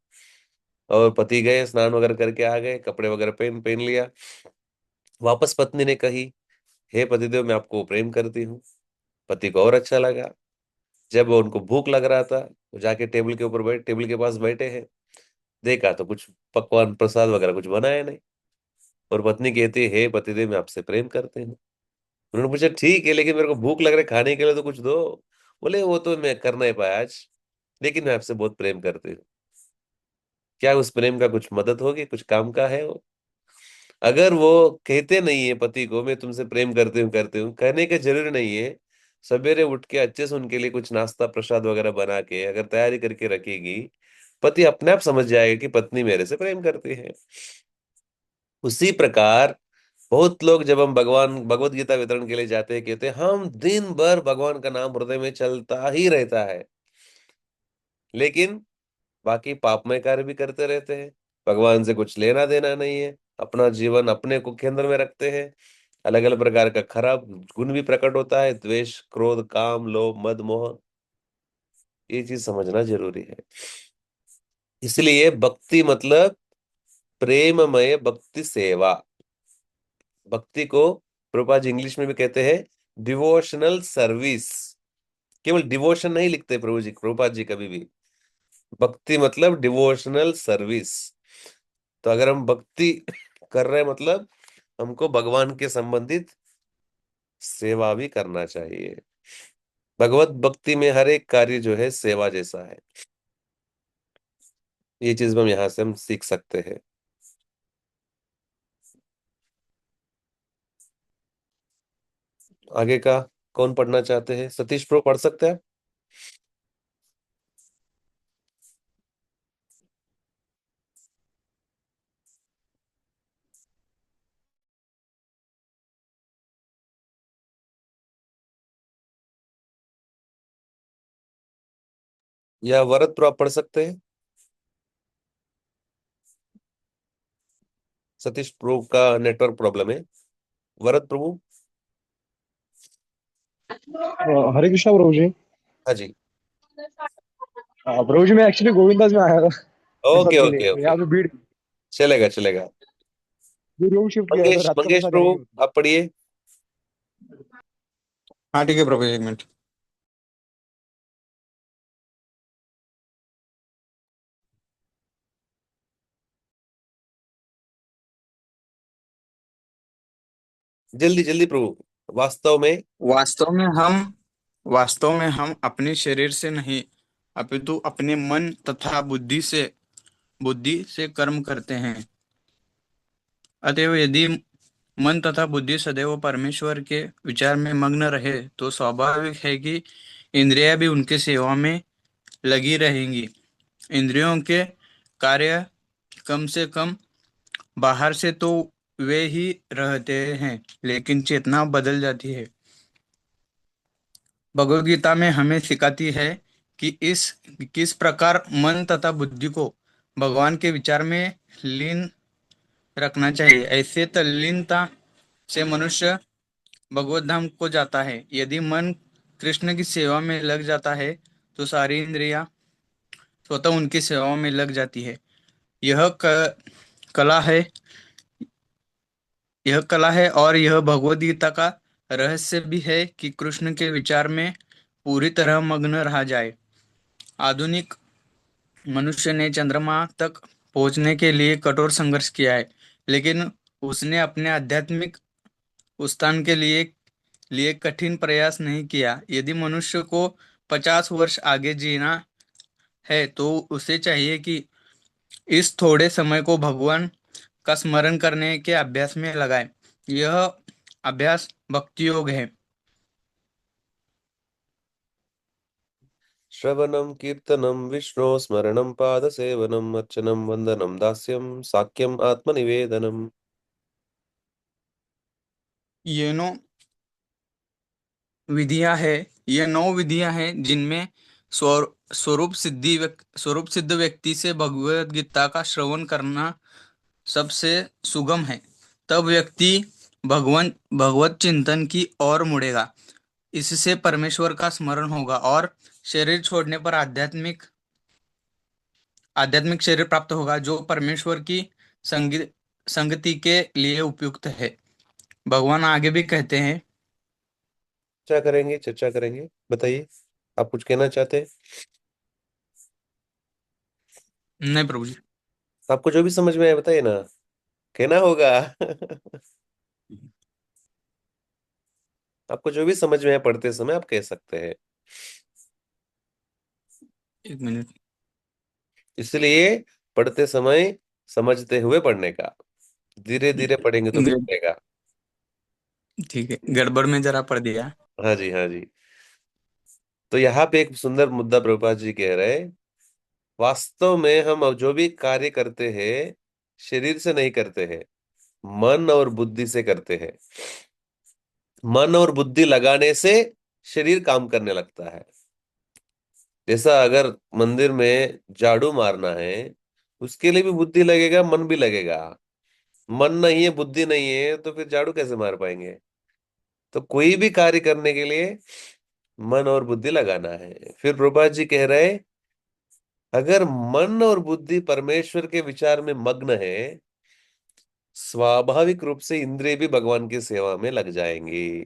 और पति गए, स्नान वगैरह करके आ गए, कपड़े वगैरह पहन पहन लिया। वापस पत्नी ने कही, हे पतिदेव, मैं आपको प्रेम करती हूँ। पति को और अच्छा लगा। जब उनको भूख लग रहा था, वो जाके टेबल के पास बैठे हैं। देखा तो कुछ पकवान प्रसाद वगैरह कुछ बनाया नहीं। और पत्नी कहती है, हे पतिदेव, मैं आपसे प्रेम करती हूँ। उन्होंने पूछा, ठीक है, लेकिन मेरे को भूख लग रहा है, खाने के लिए तो कुछ दो। बोले, वो तो मैं कर नहीं पाया आज, लेकिन मैं आपसे बहुत प्रेम करती हूँ। क्या उस प्रेम का कुछ मदद होगी, कुछ काम का है वो? अगर वो कहते नहीं है पति को, मैं तुमसे प्रेम करती हूँ, कहने का जरूरी नहीं है। सवेरे उठ के अच्छे से उनके लिए कुछ नाश्ता प्रसाद वगैरह बना के अगर तैयारी करके रखेगी, पति अपने आप समझ जाएगा कि पत्नी मेरे से प्रेम करती है। उसी प्रकार बहुत लोग, जब हम भगवान भगवत गीता वितरण के लिए जाते हैं, कहते हैं हम दिन भर भगवान का नाम हृदय में चलता ही रहता है, लेकिन बाकी पापमय कार्य भी करते रहते हैं। भगवान से कुछ लेना देना नहीं है, अपना जीवन अपने को केंद्र में रखते हैं। अलग अलग प्रकार का खराब गुण भी प्रकट होता है, द्वेष, क्रोध, काम, लोभ, मद, मोह। ये चीज समझना जरूरी है। इसलिए भक्ति मतलब प्रेममय भक्ति सेवा। भक्ति को प्रभुपाद जी इंग्लिश में भी कहते हैं डिवोशनल सर्विस। केवल डिवोशन नहीं लिखते प्रभुपाद जी कभी भी। भक्ति मतलब डिवोशनल सर्विस। तो अगर हम भक्ति कर रहे हैं, मतलब हमको भगवान के संबंधित सेवा भी करना चाहिए। भगवत भक्ति में हर एक कार्य जो है सेवा जैसा है। ये चीज हम यहाँ से हम सीख सकते हैं। आगे का कौन पढ़ना चाहते हैं? सतीश प्रो पढ़ सकते हैं आप? या वरद प्रो आप पढ़ सकते हैं? सतीश प्रो का नेटवर्क प्रॉब्लम है। वरद प्रभु। हरे कृष्णा प्रभु जी। हाँ जी। प्रभु जी मैं एक्चुअली गोविंदास में आया था इस ओके बात के लिए, ओके ओके। यहाँ पे भीड़ चलेगा चलेगा। रूम शिफ्ट किया है तो मंगेश रात का मंगेश थोड़ा जगह प्रभु नहीं होती। आप पढ़िए। हाँ ठीक है प्रभु, एक मिनट। जल्दी जल्दी प्रभु। वास्तव में वास्तव में हम वास्तव में हम अपने शरीर से नहीं, अपितु अपने मन तथा बुद्धि से कर्म करते हैं। अतएव यदि मन तथा बुद्धि सदैव परमेश्वर के विचार में मग्न रहे तो स्वाभाविक है कि इंद्रियां भी उनके सेवा में लगी रहेंगी। इंद्रियों के कार्य कम से कम बाहर से तो वे ही रहते हैं, लेकिन चेतना बदल जाती है। भगवत गीता में हमें सिखाती है कि इस किस प्रकार मन तथा बुद्धि को भगवान के विचार में लीन रखना चाहिए। ऐसे तल्लीनता से मनुष्य भगवत धाम को जाता है। यदि मन कृष्ण की सेवा में लग जाता है तो सारी इंद्रियां स्वतः उनकी सेवा में लग जाती है। यह कला है यह कला है और यह भगवत गीता का रहस्य भी है कि कृष्ण के विचार में पूरी तरह मग्न रहा जाए। आधुनिक मनुष्य ने चंद्रमा तक पहुंचने के लिए कठोर संघर्ष किया है, लेकिन उसने अपने आध्यात्मिक उत्थान के लिए कठिन प्रयास नहीं किया। यदि मनुष्य को 50 वर्ष आगे जीना है तो उसे चाहिए कि इस थोड़े समय को भगवान का स्मरण करने के अभ्यास में लगाए। यह अभ्यास भक्ति योग है। श्रवणं कीर्तनं विष्णो स्मरणं पादसेवनम् अर्चनं वन्दनं दास्यं साक्यम् आत्मनिवेदनम्। ये नो विधियां है ये 9 विधियां हैं जिनमें स्वरूप सिद्ध व्यक्ति से भगवत गीता का श्रवण करना सबसे सुगम है। तब व्यक्ति भगवत चिंतन की ओर मुड़ेगा। इससे परमेश्वर का स्मरण होगा और शरीर छोड़ने पर आध्यात्मिक शरीर प्राप्त होगा, जो परमेश्वर की संगी संगति के लिए उपयुक्त है। भगवान आगे भी कहते हैं। चर्चा करेंगे। बताइए, आप कुछ कहना चाहते हैं? नहीं प्रभु जी। आपको जो भी समझ में आए बताइए ना। कहना होगा। आपको जो भी समझ में आए पढ़ते समय आप कह सकते हैं। एक मिनट। इसलिए पढ़ते समय समझते हुए पढ़ने का। धीरे धीरे पढ़ेंगे तो ग- बिगड़ेगा। ठीक है, गड़बड़ में जरा पढ़ दिया। हाँ जी हाँ जी। तो यहाँ पे एक सुंदर मुद्दा प्रभुपाद जी कह रहे हैं। वास्तव में हम अब जो भी कार्य करते हैं शरीर से नहीं करते हैं, मन और बुद्धि से करते हैं। मन और बुद्धि लगाने से शरीर काम करने लगता है। जैसा अगर मंदिर में झाड़ू मारना है, उसके लिए भी बुद्धि लगेगा, मन भी लगेगा। मन नहीं है, बुद्धि नहीं है, तो फिर झाड़ू कैसे मार पाएंगे? तो कोई भी कार्य करने के लिए मन और बुद्धि लगाना है। फिर प्रभुपाद जी कह रहे, अगर मन और बुद्धि परमेश्वर के विचार में मग्न है, स्वाभाविक रूप से इंद्रिय भी भगवान की सेवा में लग जाएंगी।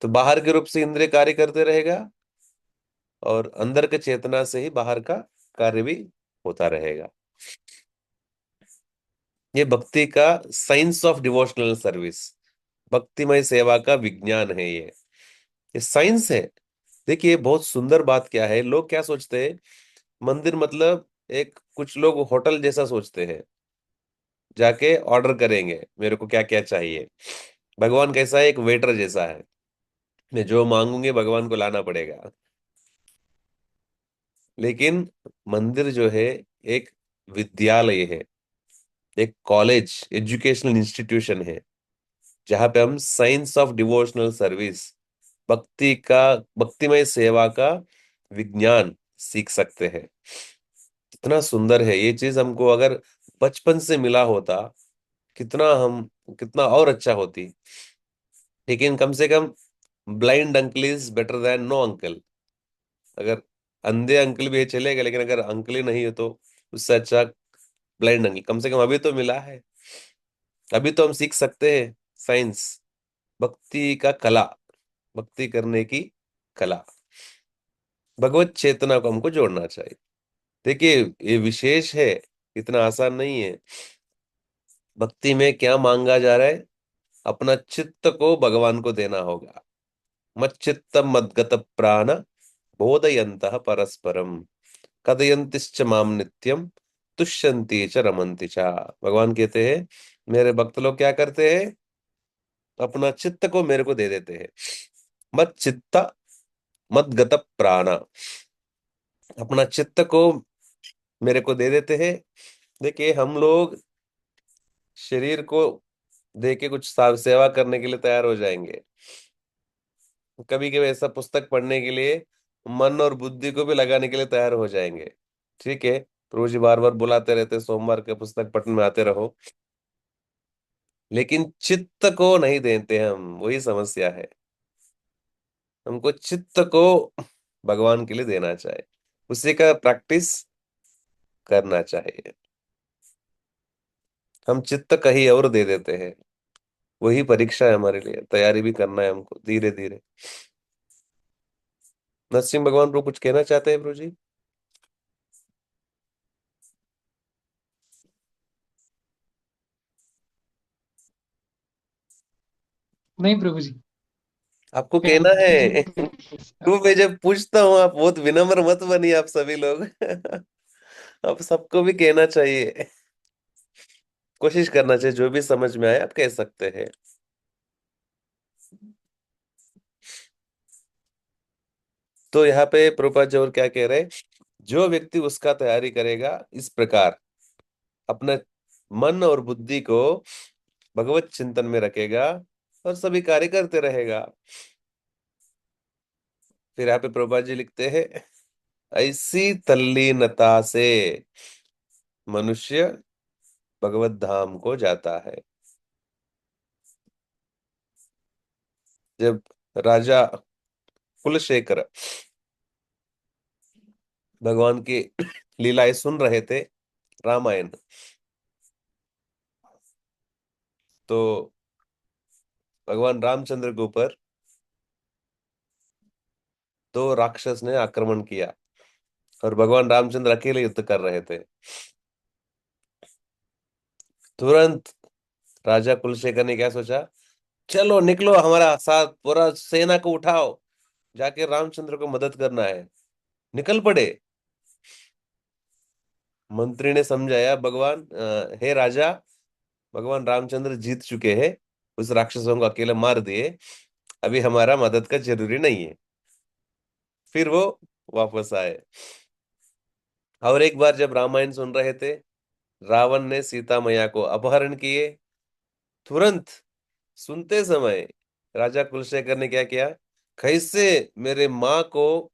तो बाहर के रूप से इंद्रिय कार्य करते रहेगा और अंदर के चेतना से ही बाहर का कार्य भी होता रहेगा। ये भक्ति का साइंस ऑफ डिवोशनल सर्विस, भक्तिमय सेवा का विज्ञान है ये साइंस है। देखिए बहुत सुंदर बात क्या है, लोग क्या सोचते हैं, मंदिर मतलब एक, कुछ लोग होटल जैसा सोचते हैं, जाके ऑर्डर करेंगे मेरे को क्या क्या चाहिए। भगवान कैसा है? एक वेटर जैसा है। मैं जो मांगूंगे भगवान को लाना पड़ेगा। लेकिन मंदिर जो है एक विद्यालय है, एक कॉलेज, एजुकेशनल इंस्टीट्यूशन है, जहां पे हम साइंस ऑफ डिवोशनल सर्विस, भक्तिमय सेवा का विज्ञान सीख सकते हैं। कितना सुंदर है ये चीज, हमको अगर बचपन से मिला होता कितना और अच्छा होती। लेकिन कम से कम blind uncle is better than no uncle. अगर अंधे अंकल भी है चलेगा, लेकिन अगर अंकल ही नहीं है तो उससे अच्छा ब्लाइंड अंकल कम से कम अभी तो मिला है। अभी तो हम सीख सकते हैं साइंस, भक्ति का कला, भक्ति करने की कला। भगवत चेतना को हमको जोड़ना चाहिए। देखिए, ये विशेष है, इतना आसान नहीं है। भक्ति में क्या मांगा जा रहा है? अपना चित्त को भगवान को देना होगा। मच्चित्त मद्गत प्राण बोधयन्तः परस्परम कथयन्तिश्च माम नित्यम तुष्यन्ति च रमन्ति च। भगवान कहते हैं मेरे भक्त लोग क्या करते हैं? अपना चित्त को मेरे को दे देते हैं। मत चित्त मद्गत प्राण, अपना चित्त को मेरे को दे देते हैं। देखिए, हम लोग शरीर को दे के कुछ सेवा करने के लिए तैयार हो जाएंगे। कभी कभी ऐसा पुस्तक पढ़ने के लिए मन और बुद्धि को भी लगाने के लिए तैयार हो जाएंगे। ठीक है, प्रभु जी बार बार बुलाते रहते, सोमवार के पुस्तक पठन में आते रहो। लेकिन चित्त को नहीं देते हम, वही समस्या है। हमको चित्त को भगवान के लिए देना चाहिए, उसी का प्रैक्टिस करना चाहिए। हम चित्त कहीं और दे देते हैं। वही परीक्षा है हमारे लिए, तैयारी भी करना है हमको धीरे धीरे। नरसिंह भगवान प्रभु कुछ कहना चाहते हैं प्रभु जी? नहीं प्रभु जी, आपको कहना है? कंटिन्यू। क्यों, मैं जब पूछता हूँ आप बहुत विनम्र मत बनिए, आप सभी लोग। आप सबको भी कहना चाहिए, कोशिश करना चाहिए, जो भी समझ में आए आप कह सकते हैं। तो यहाँ पे प्रभुपाद जी और क्या कह रहे हैं? जो व्यक्ति उसका तैयारी करेगा इस प्रकार, अपने मन और बुद्धि को भगवत चिंतन में रखेगा और सभी कार्य करते रहेगा। फिर यहाँ पे प्रभुपाद जी लिखते हैं, ऐसी तल्लीनता से मनुष्य भगवत धाम को जाता है। जब राजा कुलशेखर भगवान की लीलाएं सुन रहे थे, रामायण, तो भगवान रामचंद्र के ऊपर दो राक्षस ने आक्रमण किया और भगवान रामचंद्र अकेले युद्ध कर रहे थे। तुरंत राजा कुलशेखर ने क्या सोचा? चलो निकलो, हमारा साथ पूरा सेना को उठाओ, जाके रामचंद्र को मदद करना है। निकल पड़े। मंत्री ने समझाया, भगवान हे राजा, भगवान रामचंद्र जीत चुके हैं, उस राक्षसों को अकेले मार दिए, अभी हमारा मदद का जरूरी नहीं है। फिर वो वापस आए। और एक बार जब रामायण सुन रहे थे, रावण ने सीता मैया को अपहरण किए। तुरंत सुनते समय राजा कुलशेखर ने क्या किया? कैसे मेरे माँ को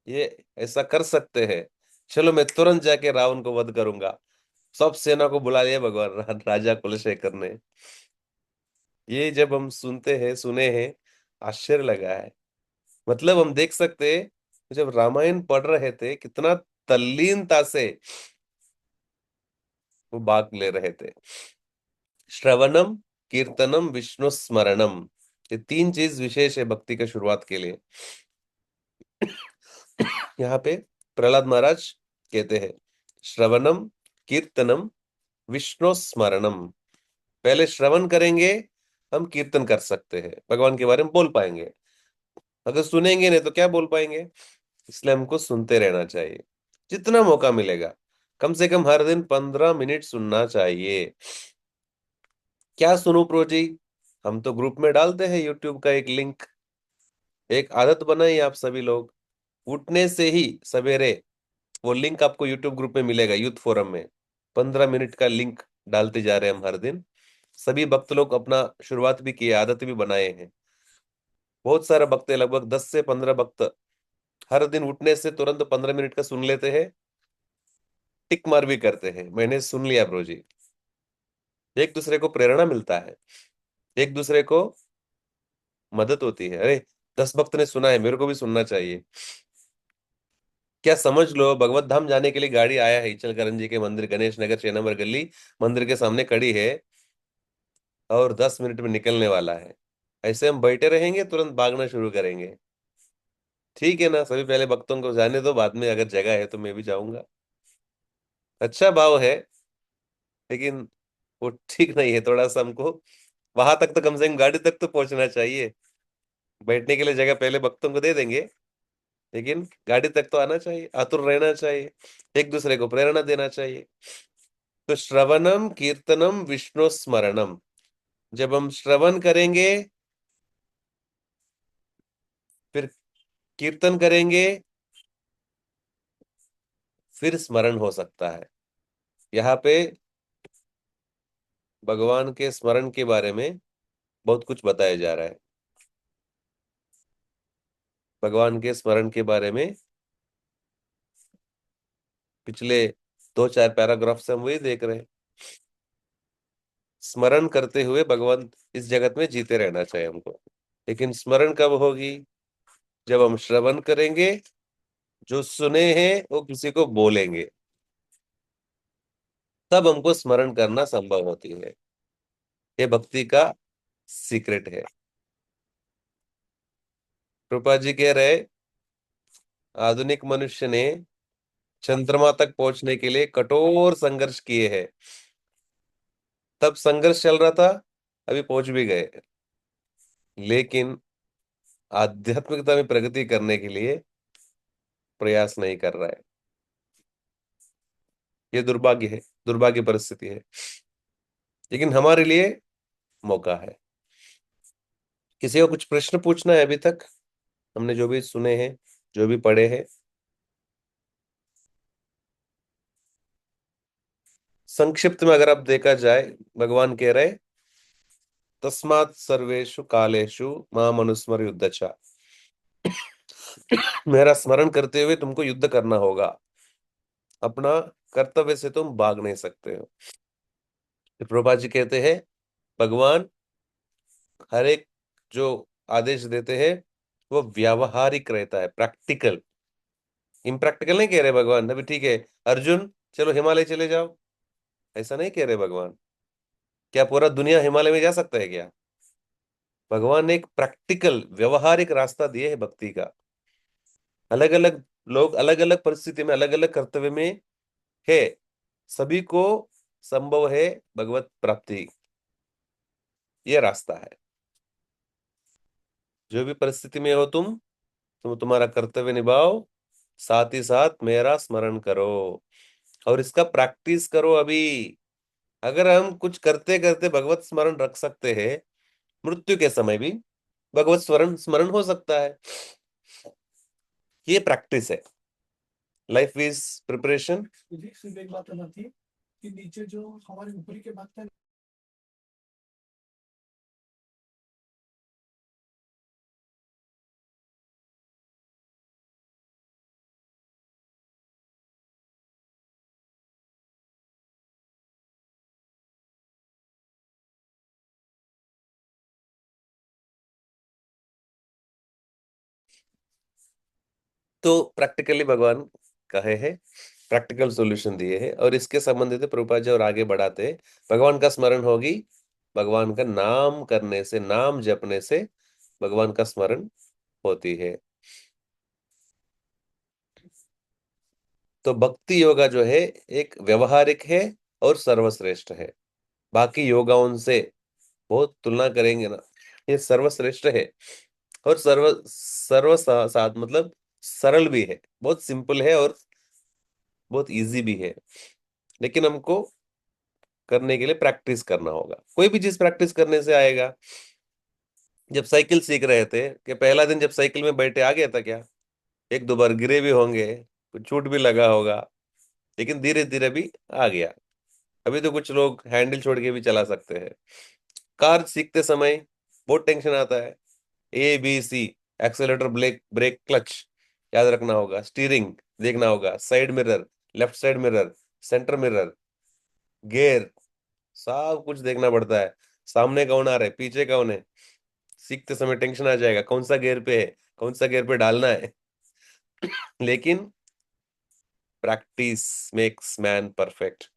ये ऐसा कर सकते हैं? चलो मैं तुरंत जाके रावण को वध करूंगा। सब सेना को बुला लिया भगवान राजा कुलशेखर ने। ये जब हम सुनते हैं, सुने हैं, आश्चर्य लगा है। मतलब हम देख सकते हैं, जब रामायण पढ़ रहे थे कितना तल्लीनता से वो भाग ले रहे थे। श्रवणम, कीर्तनम, विष्णु स्मरणम, ये तीन चीज विशेष है भक्ति की शुरुआत के लिए। यहाँ पे प्रहलाद महाराज कहते हैं, श्रवणम, कीर्तनम, विष्णु स्मरणम। पहले श्रवण करेंगे, हम कीर्तन कर सकते हैं, भगवान के बारे में बोल पाएंगे। अगर सुनेंगे नहीं तो क्या बोल पाएंगे? इसलिए हमको सुनते रहना चाहिए जितना मौका मिलेगा। कम से कम हर दिन 15 मिनट सुनना चाहिए। क्या सुनूं प्रो जी? हम तो ग्रुप में डालते हैं यूट्यूब का एक लिंक, एक आदत बनाई आप सभी लोग, उठने से ही सवेरे, वो लिंक आपको यूट्यूब ग्रुप में मिलेगा, यूथ फोरम में 15 मिनट का लिंक डालते जा रहे हैं हम हर दिन। सभी भक्त लोग अपना शुरुआत भी किए, आदत भी बनाए हैं। बहुत सारे भक्त हैं, लगभग 10 से 15 भक्त हर दिन उठने से तुरंत 15 मिनट का सुन लेते हैं, टिक मार भी करते हैं, मैंने सुन लिया ब्रो जी। एक दूसरे को प्रेरणा मिलता है, एक दूसरे को मदद होती है। अरे 10 भक्त ने सुना है, मेरे को भी सुनना चाहिए। क्या समझ लो, भगवत धाम जाने के लिए गाड़ी आया है, इचलकरंजी के मंदिर, गणेश नगर 6 नंबर गली मंदिर के सामने खड़ी है, और 10 मिनट में निकलने वाला है। ऐसे हम बैठे रहेंगे, तुरंत भागना शुरू करेंगे। ठीक है ना, सभी पहले भक्तों को जाने दो, बाद में अगर जगह है तो मैं भी जाऊंगा। अच्छा भाव है, लेकिन वो ठीक नहीं है। थोड़ा सा हमको वहां तक तो, कम से कम गाड़ी तक तो पहुंचना चाहिए। बैठने के लिए जगह पहले भक्तों को दे देंगे, लेकिन गाड़ी तक तो आना चाहिए, आतुर रहना चाहिए, एक दूसरे को प्रेरणा देना चाहिए। तो श्रवणम कीर्तनम विष्णु स्मरणम, जब हम श्रवण करेंगे, फिर कीर्तन करेंगे, फिर स्मरण हो सकता है। यहाँ पे भगवान के स्मरण के बारे में बहुत कुछ बताया जा रहा है। भगवान के स्मरण के बारे में पिछले 2-4 पैराग्राफ से हम वही देख रहे हैं। स्मरण करते हुए भगवान इस जगत में जीते रहना चाहिए हमको। लेकिन स्मरण कब होगी? जब हम श्रवण करेंगे, जो सुने हैं वो किसी को बोलेंगे, तब हमको स्मरण करना संभव होती है। ये भक्ति का सीक्रेट है। कृपा जी कह रहे, आधुनिक मनुष्य ने चंद्रमा तक पहुंचने के लिए कठोर संघर्ष किए हैं। तब संघर्ष चल रहा था, अभी पहुंच भी गए, लेकिन आध्यात्मिकता में प्रगति करने के लिए प्रयास नहीं कर रहा है। ये दुर्भाग्य है, दुर्भाग्य परिस्थिति है, लेकिन हमारे लिए मौका है। किसी को कुछ प्रश्न पूछना है? अभी तक हमने जो भी सुने हैं, जो भी पढ़े हैं, संक्षिप्त में अगर आप देखा जाए, भगवान कह रहे, तस्मात् सर्वेषु कालेषु माम अनुस्मर युद्धचा। मेरा स्मरण करते हुए तुमको युद्ध करना होगा, अपना कर्तव्य से तुम भाग नहीं सकते हो। तो प्रभुपाद जी कहते हैं, भगवान हर एक जो आदेश देते हैं वो व्यावहारिक रहता है, प्रैक्टिकल। इम्प्रैक्टिकल नहीं कह रहे भगवान, अभी ठीक है अर्जुन चलो हिमालय चले जाओ, ऐसा नहीं कह रहे भगवान। क्या पूरा दुनिया हिमालय में जा सकता है क्या? भगवान ने एक प्रैक्टिकल व्यवहारिक रास्ता दिए है भक्ति का। अलग अलग लोग अलग अलग परिस्थिति में अलग अलग कर्तव्य में है, सभी को संभव है भगवत प्राप्ति। ये रास्ता है। जो भी परिस्थिति में हो तुम तुम्हारा कर्तव्य निभाओ, साथ ही साथ मेरा स्मरण करो, और इसका प्रैक्टिस करो अभी। अगर हम कुछ करते करते भगवत स्मरण रख सकते हैं, मृत्यु के समय भी भगवत स्मरण स्मरण हो सकता है। ये प्रैक्टिस है। Life is preparation. सिर्फ एक बात बताना थी कि नीचे जो हमारे ऊपरी के भाग था, तो प्रैक्टिकली भगवान कहे हैं, प्रैक्टिकल सॉल्यूशन दिए हैं, और इसके संबंधित प्रभुपाद जी और आगे बढ़ाते हैं। भगवान का स्मरण होगी, भगवान का नाम करने से, नाम जपने से भगवान का स्मरण होती है। तो भक्ति योगा जो है एक व्यवहारिक है और सर्वश्रेष्ठ है। बाकी योगाओं से बहुत तुलना करेंगे ना, ये सर्वश्रेष्ठ है। और साथ मतलब सरल भी है, बहुत सिंपल है और बहुत इजी भी है। लेकिन हमको करने के लिए प्रैक्टिस करना होगा। कोई भी चीज प्रैक्टिस करने से आएगा। जब साइकिल सीख रहे थे कि पहला दिन जब साइकिल में बैठे आ गया था क्या? एक दो बार गिरे भी होंगे, कुछ चोट भी लगा होगा, लेकिन धीरे धीरे भी आ गया। अभी तो कुछ लोग हैंडल छोड़ के भी चला सकते हैं। कार सीखते समय बहुत टेंशन आता है। ABC, accelerator, brake, brake, clutch याद रखना होगा। स्टीयरिंग देखना होगा, side mirror, left side mirror, centre mirror, gear, सब कुछ देखना पड़ता है। सामने कौन आ रहा है, पीछे कौन है। सीखते समय टेंशन आ जाएगा, कौन सा गियर पे है, कौन सा गियर पे डालना है। लेकिन प्रैक्टिस मेक्स मैन परफेक्ट।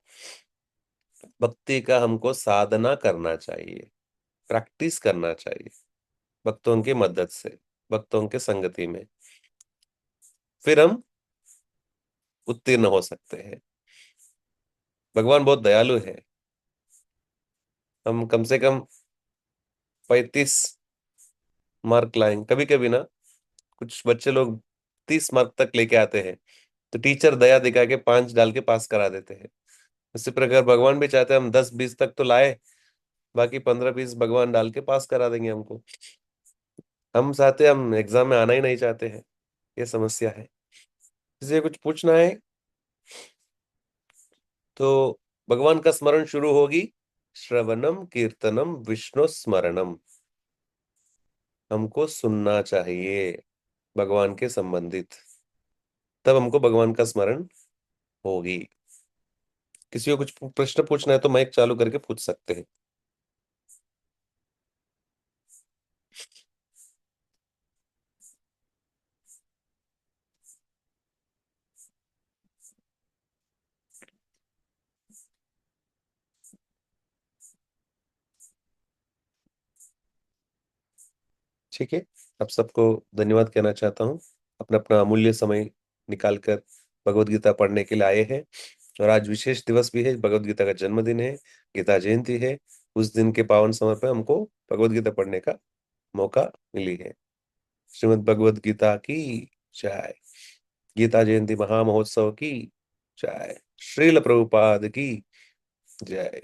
भक्ति का हमको साधना करना चाहिए, प्रैक्टिस करना चाहिए, भक्तों की मदद से, भक्तों के संगति में, फिर हम उत्तीर्ण हो सकते हैं। भगवान बहुत दयालु है। हम कम से कम 35 मार्क लाएंगे कभी कभी ना। कुछ बच्चे लोग 30 मार्क तक लेके आते हैं, तो टीचर दया दिखा के 5 डाल के पास करा देते हैं। इसी प्रकार भगवान भी चाहते हैं हम 10-20 तक तो लाए, बाकी 15-20 भगवान डाल के पास करा देंगे हमको। हम चाहते, हम एग्जाम में आना ही नहीं चाहते हैं, ये समस्या है। किसी कुछ पूछना है तो भगवान का स्मरण शुरू होगी। श्रवणम कीर्तनम विष्णु स्मरणम, हमको सुनना चाहिए भगवान के संबंधित, तब हमको भगवान का स्मरण होगी। किसी को कुछ प्रश्न पूछना है तो माइक चालू करके पूछ सकते हैं। ठीक है, आप सबको धन्यवाद कहना चाहता हूँ, अपना अपना अमूल्य समय निकालकर भगवत गीता पढ़ने के लिए आए हैं। और आज विशेष दिवस भी है, भगवत गीता का जन्मदिन है, गीता जयंती है। उस दिन के पावन समय पर हमको भगवत गीता पढ़ने का मौका मिली है। श्रीमद् भगवत गीता की जय। गीता जयंती महामहोत्सव की जय। श्रील प्रभुपाद की जय।